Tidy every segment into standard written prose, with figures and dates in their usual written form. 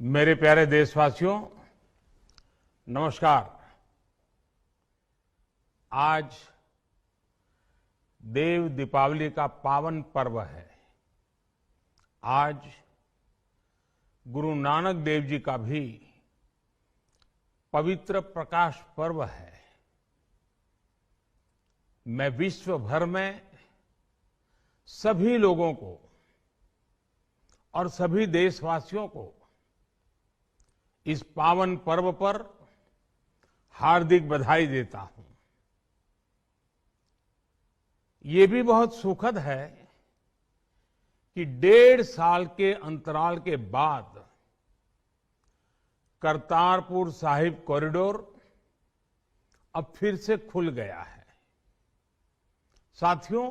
मेरे प्यारे देशवासियों, नमस्कार। आज देव दीपावली का पावन पर्व है। आज गुरु नानक देव जी का भी पवित्र प्रकाश पर्व है। मैं विश्व भर में सभी लोगों को और सभी देशवासियों को इस पावन पर्व पर हार्दिक बधाई देता हूं। ये भी बहुत सुखद है कि 1.5 साल के अंतराल के बाद करतारपुर साहिब कॉरिडोर अब फिर से खुल गया है। साथियों,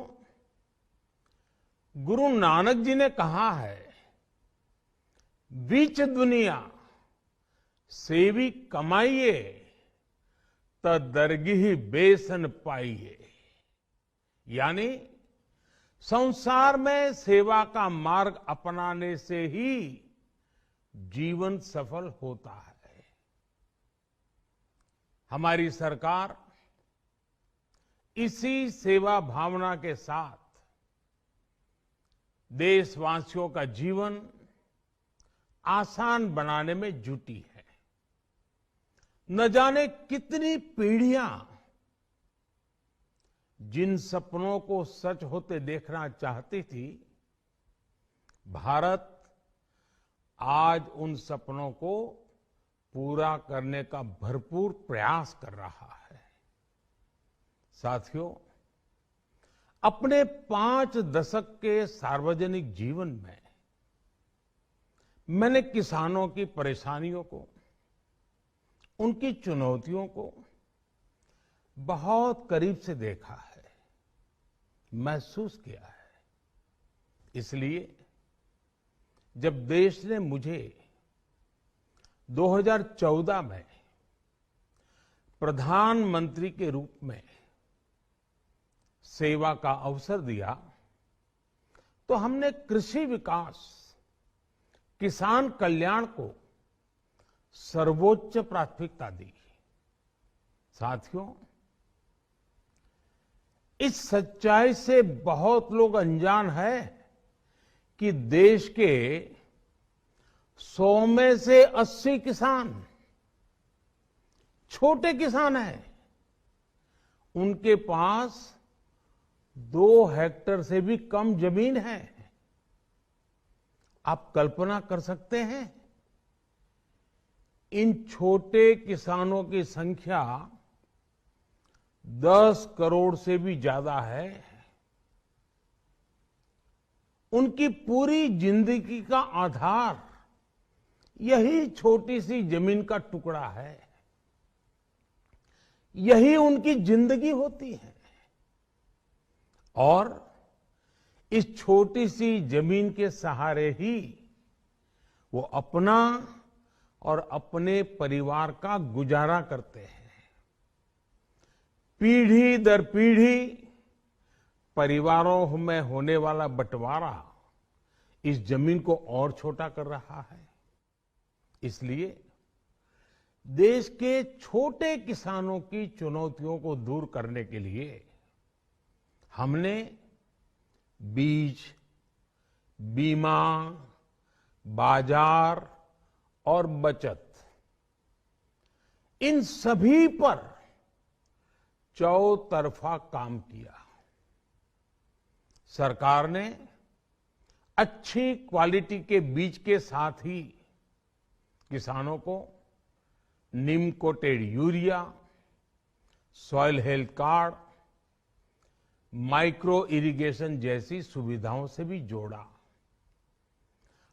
गुरु नानक जी ने कहा है, बीच दुनिया सेवी कमाइए त दरगिही बेसन पाइए। यानी संसार में सेवा का मार्ग अपनाने से ही जीवन सफल होता है। हमारी सरकार इसी सेवा भावना के साथ देशवासियों का जीवन आसान बनाने में जुटी है। न जाने कितनी पीढ़ियां जिन सपनों को सच होते देखना चाहती थी, भारत आज उन सपनों को पूरा करने का भरपूर प्रयास कर रहा है। साथियों, अपने 5 दशक के सार्वजनिक जीवन में मैंने किसानों की परेशानियों को, उनकी चुनौतियों को बहुत करीब से देखा है, महसूस किया है। इसलिए जब देश ने मुझे 2014 में प्रधानमंत्री के रूप में सेवा का अवसर दिया, तो हमने कृषि विकास, किसान कल्याण को सर्वोच्च प्राथमिकता दी। साथियों, इस सच्चाई से बहुत लोग अनजान है कि देश के 100 में से 80 किसान छोटे किसान हैं। उनके पास 2 हेक्टेयर से भी कम जमीन है। आप कल्पना कर सकते हैं, इन छोटे किसानों की संख्या 10 करोड़ से भी ज्यादा है। उनकी पूरी जिंदगी का आधार यही छोटी सी जमीन का टुकड़ा है। यही उनकी जिंदगी होती है। और इस छोटी सी जमीन के सहारे ही वो अपना और अपने परिवार का गुजारा करते हैं। पीढ़ी दर पीढ़ी परिवारों में होने वाला बंटवारा इस जमीन को और छोटा कर रहा है। इसलिए देश के छोटे किसानों की चुनौतियों को दूर करने के लिए हमने बीज, बीमा, बाजार और बचत, इन सभी पर चौतरफा काम किया। सरकार ने अच्छी क्वालिटी के बीज के साथ ही किसानों को neem coated urea, soil health card, micro irrigation जैसी सुविधाओं से भी जोड़ा।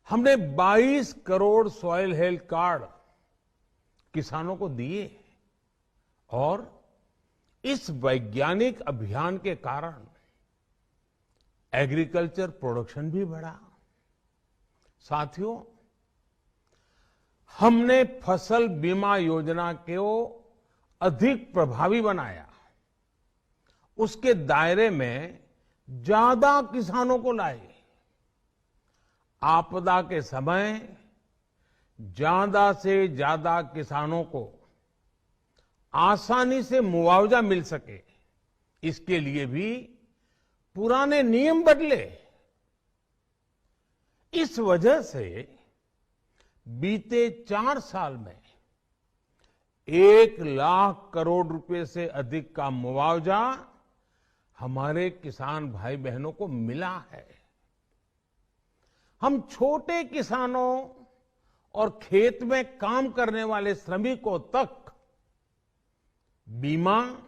हमने 22 करोड़ सॉइल हेल्थ कार्ड किसानों को दिए और इस वैज्ञानिक अभियान के कारण एग्रीकल्चर प्रोडक्शन भी बढ़ा। साथियों, हमने फसल बीमा योजना को अधिक प्रभावी बनाया। उसके दायरे में ज्यादा किसानों को लाए। आपदा के समय ज्यादा से ज्यादा किसानों को आसानी से मुआवजा मिल सके, इसके लिए भी पुराने नियम बदले। इस वजह से बीते 4 साल में 1 लाख करोड़ रुपए से अधिक का मुआवजा हमारे किसान भाई बहनों को मिला है। हम छोटे किसानों और खेत में काम करने वाले श्रमिकों तक बीमा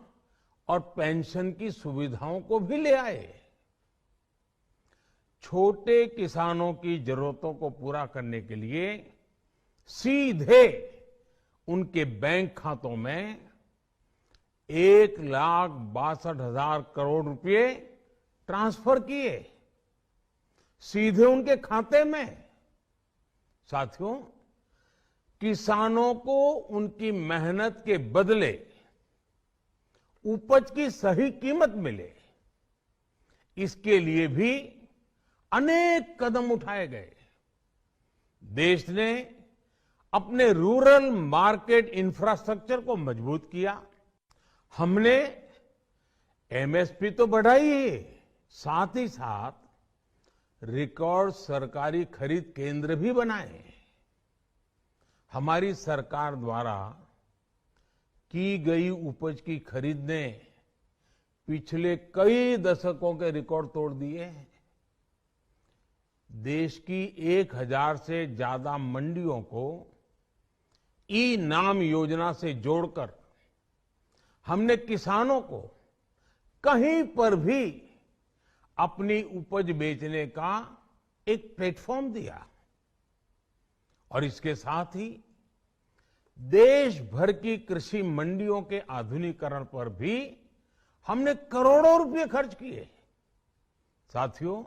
और पेंशन की सुविधाओं को भी ले आए। छोटे किसानों की जरूरतों को पूरा करने के लिए सीधे उनके बैंक खातों में 1,62,000 करोड़ रुपए ट्रांसफर किए, सीधे उनके खाते में। साथियों, किसानों को उनकी मेहनत के बदले उपज की सही कीमत मिले, इसके लिए भी अनेक कदम उठाए गए। देश ने अपने रूरल मार्केट इंफ्रास्ट्रक्चर को मजबूत किया। हमने एमएसपी तो बढ़ाई ही, साथ ही साथ रिकॉर्ड सरकारी खरीद केंद्र भी बनाए। हमारी सरकार द्वारा की गई उपज की खरीद ने पिछले कई दशकों के रिकॉर्ड तोड़ दिए हैं। देश की 1,000 से ज्यादा मंडियों को ई नाम योजना से जोड़कर हमने किसानों को कहीं पर भी अपनी उपज बेचने का एक प्लेटफॉर्म दिया। और इसके साथ ही देश भर की कृषि मंडियों के आधुनिकीकरण पर भी हमने करोड़ों रुपए खर्च किए। साथियों,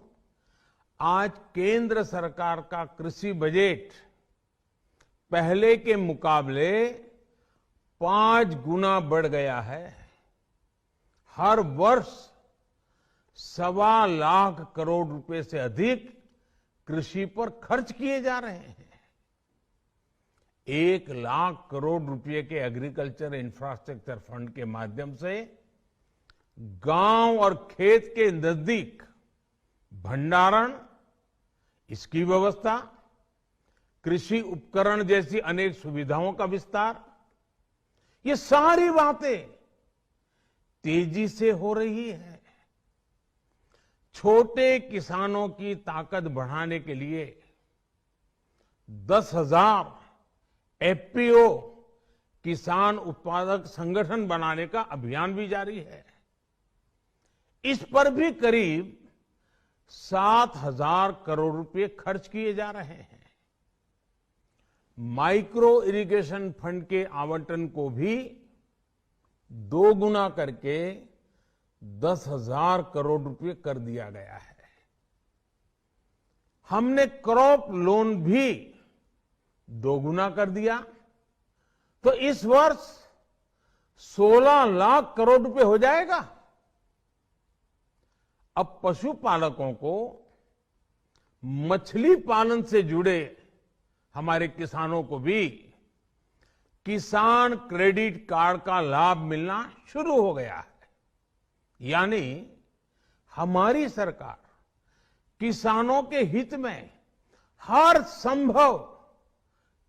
आज केंद्र सरकार का कृषि बजट पहले के मुकाबले 5 गुना बढ़ गया है। हर वर्ष 1.25 लाख करोड़ रुपए से अधिक कृषि पर खर्च किए जा रहे हैं। 1 लाख करोड़ रुपए के एग्रीकल्चर इंफ्रास्ट्रक्चर फंड के माध्यम से गांव और खेत के नजदीक भंडारण, इसकी व्यवस्था, कृषि उपकरण जैसी अनेक सुविधाओं का विस्तार, ये सारी बातें तेजी से हो रही है। छोटे किसानों की ताकत बढ़ाने के लिए 10,000 एफपीओ किसान उत्पादक संगठन बनाने का अभियान भी जारी है। इस पर भी करीब 7,000 करोड़ रुपए खर्च किए जा रहे हैं। माइक्रो इरिगेशन फंड के आवंटन को भी 2 गुना करके 10,000 करोड़ रुपए कर दिया गया है। हमने क्रॉप लोन भी 2 गुना कर दिया, तो इस वर्ष 16 लाख करोड़ रुपए हो जाएगा। अब पशुपालकों को मछली पालन से जुड़े हमारे किसानों को भी किसान क्रेडिट कार्ड का लाभ मिलना शुरू हो गया है। यानी हमारी सरकार किसानों के हित में हर संभव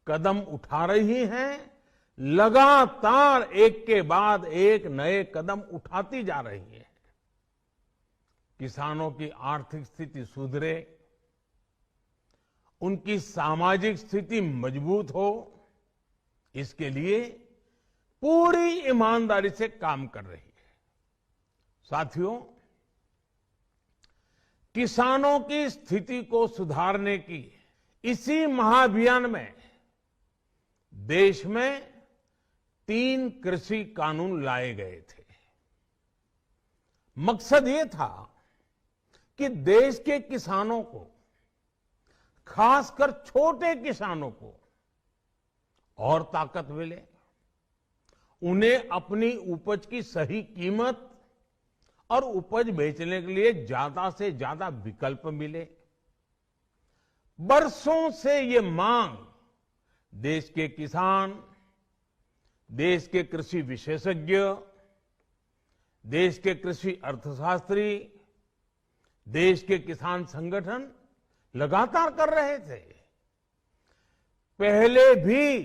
कदम उठा रही है, लगातार एक के बाद एक नए कदम उठाती जा रही है। किसानों की आर्थिक स्थिति सुधरे, उनकी सामाजिक स्थिति मजबूत हो, इसके लिए पूरी ईमानदारी से काम कर रही है। साथियों, किसानों की स्थिति को सुधारने की इसी महाअभियान में देश में 3 कृषि कानून लाए गए थे। मकसद ये था कि देश के किसानों को, खासकर छोटे किसानों को और ताकत मिले, उन्हें अपनी उपज की सही कीमत और उपज बेचने के लिए ज्यादा से ज्यादा विकल्प मिले। बरसों से ये मांग देश के किसान, देश के कृषि विशेषज्ञ, देश के कृषि अर्थशास्त्री, देश के किसान संगठन लगातार कर रहे थे। पहले भी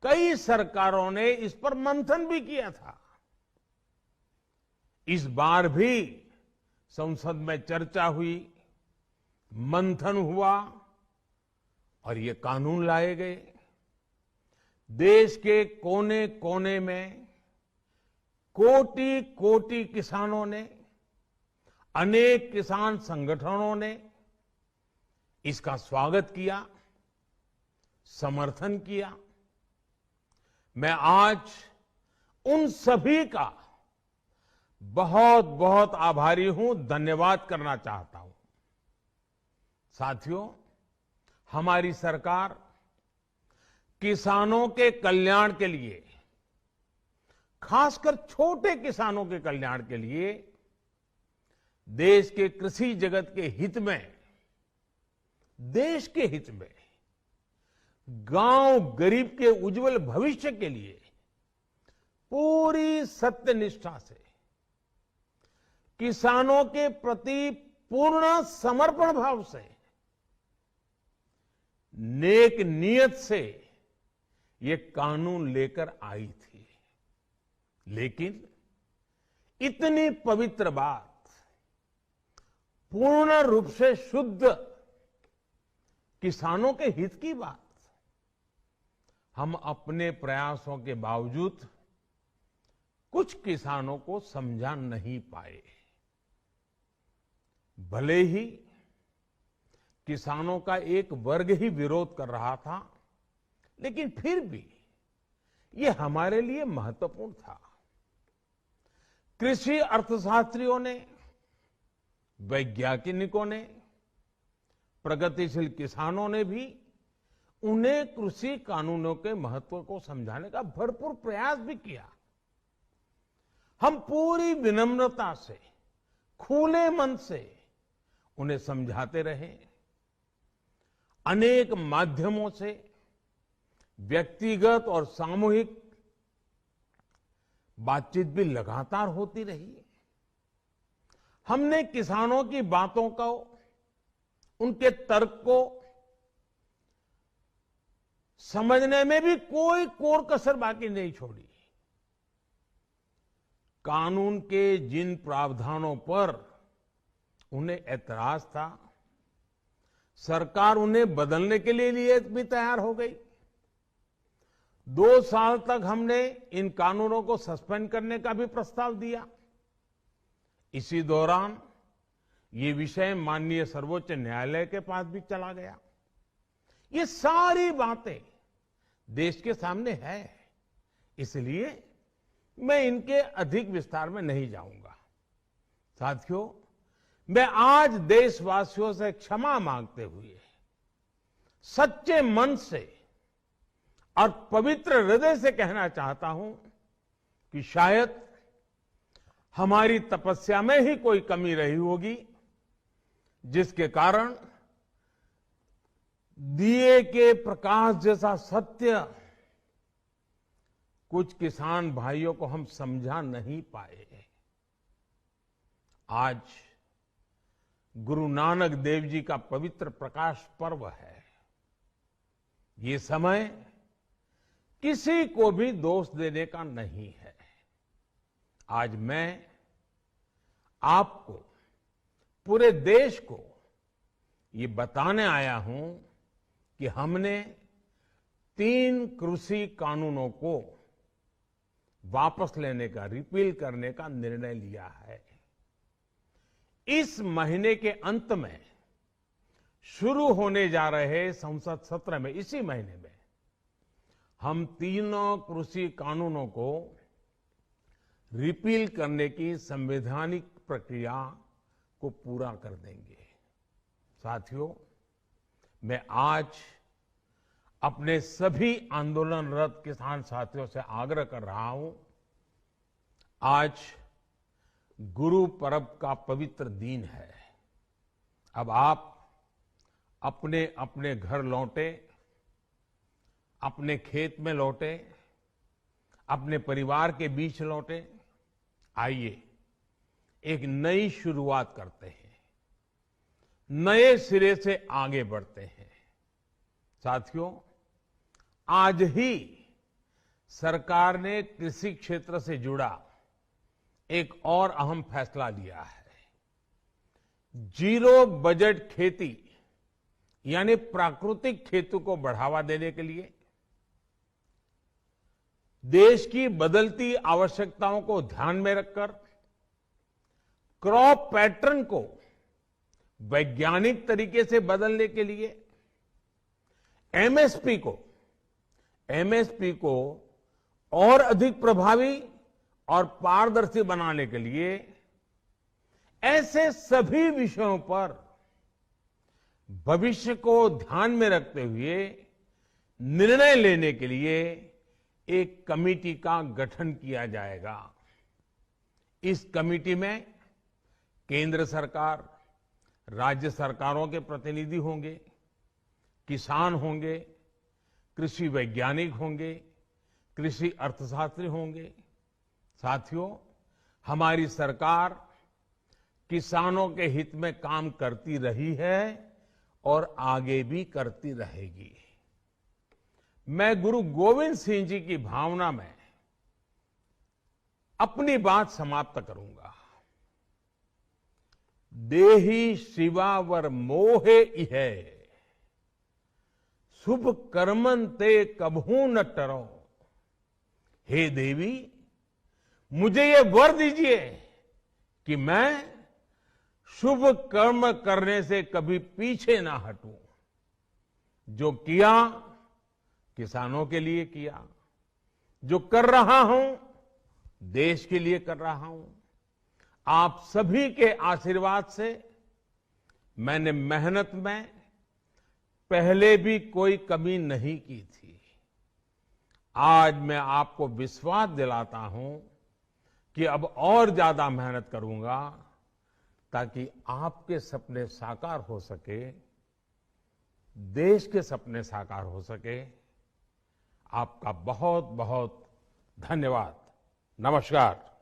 कई सरकारों ने इस पर मंथन भी किया था। इस बार भी संसद में चर्चा हुई, मंथन हुआ और ये कानून लाए गए। देश के कोने कोने में कोटि कोटि किसानों ने, अनेक किसान संगठनों ने इसका स्वागत किया, समर्थन किया। मैं आज उन सभी का बहुत बहुत आभारी हूं, धन्यवाद करना चाहता हूं। साथियों, हमारी सरकार किसानों के कल्याण के लिए, खासकर छोटे किसानों के कल्याण के लिए, देश के कृषि जगत के हित में, देश के हित में, गांव गरीब के उज्जवल भविष्य के लिए पूरी सत्यनिष्ठा से, किसानों के प्रति पूर्ण समर्पण भाव से, नेक नियत से ये कानून लेकर आई थी। लेकिन इतनी पवित्र बात, पूर्ण रूप से शुद्ध किसानों के हित की बात, हम अपने प्रयासों के बावजूद कुछ किसानों को समझा नहीं पाए। भले ही किसानों का एक वर्ग ही विरोध कर रहा था, लेकिन फिर भी ये हमारे लिए महत्वपूर्ण था। कृषि अर्थशास्त्रियों ने, वैज्ञानिकों ने, प्रगतिशील किसानों ने भी उन्हें कृषि कानूनों के महत्व को समझाने का भरपूर प्रयास भी किया। हम पूरी विनम्रता से, खुले मन से उन्हें समझाते रहे। अनेक माध्यमों से व्यक्तिगत और सामूहिक बातचीत भी लगातार होती रही। हमने किसानों की बातों को, उनके तर्क को समझने में भी कोई कोर कसर बाकी नहीं छोड़ी। कानून के जिन प्रावधानों पर उन्हें ऐतराज था, सरकार उन्हें बदलने के लिए भी तैयार हो गई। 2 साल तक हमने इन कानूनों को सस्पेंड करने का भी प्रस्ताव दिया। इसी दौरान ये विषय माननीय सर्वोच्च न्यायालय के पास भी चला गया। ये सारी बातें देश के सामने है, इसलिए मैं इनके अधिक विस्तार में नहीं जाऊंगा। साथियों, मैं आज देशवासियों से क्षमा मांगते हुए सच्चे मन से और पवित्र हृदय से कहना चाहता हूं कि शायद हमारी तपस्या में ही कोई कमी रही होगी, जिसके कारण दिए के प्रकाश जैसा सत्य कुछ किसान भाइयों को हम समझा नहीं पाए। आज गुरु नानक देव जी का पवित्र प्रकाश पर्व है। ये समय किसी को भी दोष देने का नहीं है। आज मैं आपको, पूरे देश को ये बताने आया हूं कि हमने 3 कृषि कानूनों को वापस लेने का, रिपील करने का निर्णय लिया है। इस महीने के अंत में शुरू होने जा रहे संसद सत्र में, इसी महीने में, हम तीनों कृषि कानूनों को रिपील करने की संवैधानिक प्रक्रिया को पूरा कर देंगे। साथियों, मैं आज अपने सभी आंदोलनरत किसान साथियों से आग्रह कर रहा हूं, आज गुरु पर्व का पवित्र दिन है। अब आप अपने अपने घर लौटे, अपने खेत में लौटे, अपने परिवार के बीच लौटे। आइए एक नई शुरुआत करते हैं, नए सिरे से आगे बढ़ते हैं। साथियों, आज ही सरकार ने कृषि क्षेत्र से जुड़ा एक और अहम फैसला लिया है। जीरो बजट खेती यानी प्राकृतिक खेती को बढ़ावा देने के लिए देश की बदलती आवश्यकताओं को ध्यान में रखकर क्रॉप पैटर्न को वैज्ञानिक तरीके से बदलने के लिए एमएसपी को और अधिक प्रभावी और पारदर्शी बनाने के लिए ऐसे सभी विषयों पर भविष्य को ध्यान में रखते हुए निर्णय लेने के लिए एक कमेटी का गठन किया जाएगा। इस कमेटी में केंद्र सरकार, राज्य सरकारों के प्रतिनिधि होंगे, किसान होंगे, कृषि वैज्ञानिक होंगे, कृषि अर्थशास्त्री होंगे। साथियों, हमारी सरकार किसानों के हित में काम करती रही है और आगे भी करती रहेगी। मैं गुरु गोविंद सिंह जी की भावना में अपनी बात समाप्त करूंगा। देहि शिवावर मोहे इहे, शुभ कर्मन ते कबहू न टरो। हे देवी, मुझे ये वर दीजिए कि मैं शुभ कर्म करने से कभी पीछे ना हटूं। जो किया किसानों के लिए किया, जो कर रहा हूं देश के लिए कर रहा हूं। आप सभी के आशीर्वाद से मैंने मेहनत में पहले भी कोई कमी नहीं की थी। आज मैं आपको विश्वास दिलाता हूं कि अब और ज्यादा मेहनत करूंगा ताकि आपके सपने साकार हो सके, देश के सपने साकार हो सके। आपका बहुत बहुत धन्यवाद। नमस्कार।